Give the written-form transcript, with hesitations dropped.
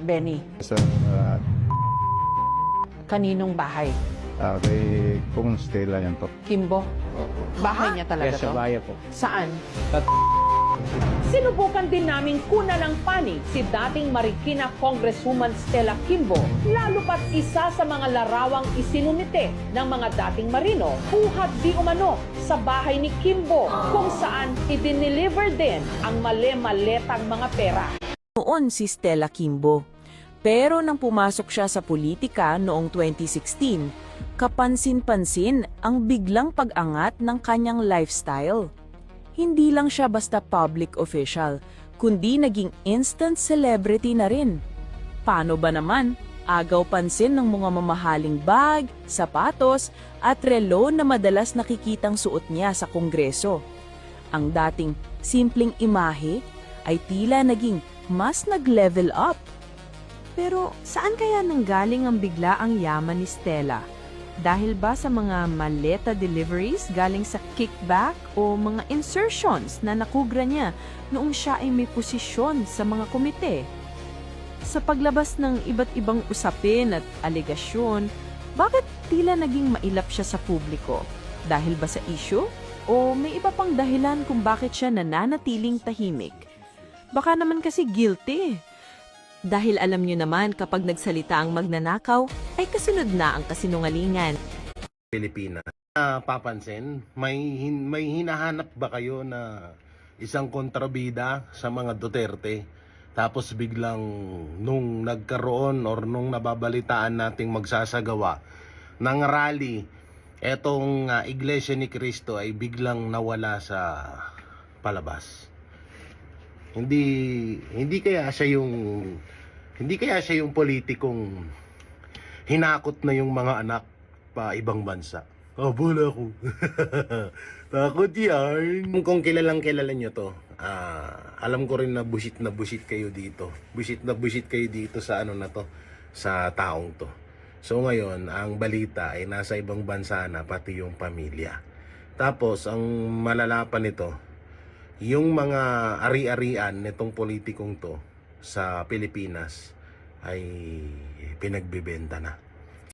Benny, Sa kaninong bahay? kay Kung Stella yan po. Kimbo? Bahay niya talaga Yes, sa to? bayan po. Saan? Sinubukan din namin kuna ng panig si dating Marikina Congresswoman Stella Kimbo, lalo pat isa sa mga larawang isinumite ng mga dating Marino, buhat di umano sa bahay ni Kimbo, kung saan idineliver din ang male-maletang mga pera. Noon si Stella Kimbo. Pero nang pumasok siya sa politika noong 2016, kapansin-pansin ang biglang pag-angat ng kanyang lifestyle. Hindi lang siya basta public official, kundi naging instant celebrity na rin. Paano ba naman? Agaw pansin ng mga mamahaling bag, sapatos at relo na madalas nakikitang suot niya sa kongreso. Ang dating simpleng imahe ay tila naging mas nag-level up. Pero saan kaya nanggaling ang bigla ang yaman ni Stella? Dahil ba sa mga maleta deliveries galing sa kickback o mga insertions na nakugra niya noong siya ay may posisyon sa mga komite? Sa paglabas ng iba't ibang usapin at alegasyon, bakit tila naging mailap siya sa publiko? Dahil ba sa issue? O may iba pang dahilan kung bakit siya nananatiling tahimik? Baka naman kasi guilty. Dahil alam nyo naman kapag nagsalita ang magnanakaw, ay kasunod na ang kasinungalingan. Pilipinas. Papansin, may hinahanap ba kayo na isang kontrabida sa mga Duterte? Tapos biglang nung nagkaroon or nung nababalitaan nating magsasagawa ng rally, etong Iglesia ni Cristo ay biglang nawala sa palabas. Hindi kaya siya yung politikong hinakot na yung mga anak pa ibang bansa. Bola ko. Takot yan. Kung kilala nyo to, alam ko rin na busit kayo dito. Busit kayo dito sa ano na to, sa taong to. So ngayon, ang balita ay nasa ibang bansa na, pati yung pamilya. Tapos, ang malala pa nito, yung mga ari-arian nitong politikong to sa Pilipinas ay pinagbebenta na.